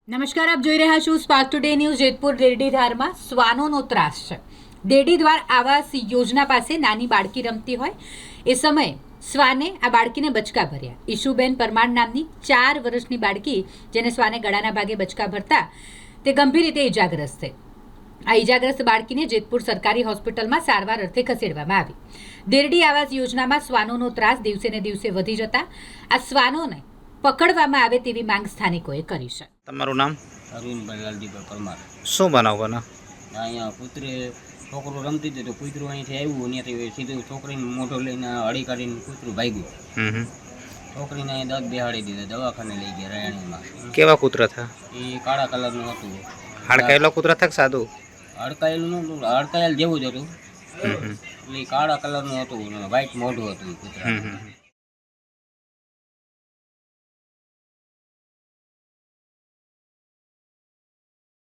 નમસ્કાર, આપ જોઈ રહ્યા છો સ્પાર્ક ટુડે ન્યૂઝ. જેતપુર દેરડીધારમાં શ્વાનોનો ત્રાસ છે. દેરડીધાર આવાસ યોજના પાસે નાની બાળકી રમતી હોય એ સમયે શ્વાને આ બાળકીને બચકા ભર્યા. ઈશુબેન પરમાર નામની 4 વર્ષની બાળકી, જેને શ્વાને ગળાના ભાગે બચકા ભરતા તે ગંભીર રીતે ઇજાગ્રસ્ત થઈ. આ ઇજાગ્રસ્ત બાળકીને જેતપુર સરકારી હોસ્પિટલમાં સારવાર અર્થે ખસેડવામાં આવી. દેરડી આવાસ યોજનામાં શ્વાનોનો ત્રાસ દિવસે ને દિવસે વધી જતા આ શ્વાનોને પકડવામાં આવે તેવી માંગ સ્થાનિકોએ કરી છે. તમારું નામ? અરવિંદભાઈ લાલજીભાઈ પરમાર. શું બનાવ બના? અહીંયા પુત્રે છોકરું રમતી હતી તો કૂતરું અહીંથી આવ્યું, ત્યાંથી સીધું છોકરીને મોઢો લઈને અડી કાઢીને કૂતરું ભાગ્યું. છોકરીને અહીં દર્દ બેહાડી દીધા, દવાખાને લઈ ગયા રાયણીમાં. કેવા કૂતરા હતા? એ કાળા કલરનું હતું. હડકાયેલો કૂતરા હતા કે સાદું? હડકાયેલું નહોતું, હડકાયેલ જેવું જ હતું. એટલે કાળા કલરનું હતું, વ્હાઈટ મોઢું હતું કૂતરા.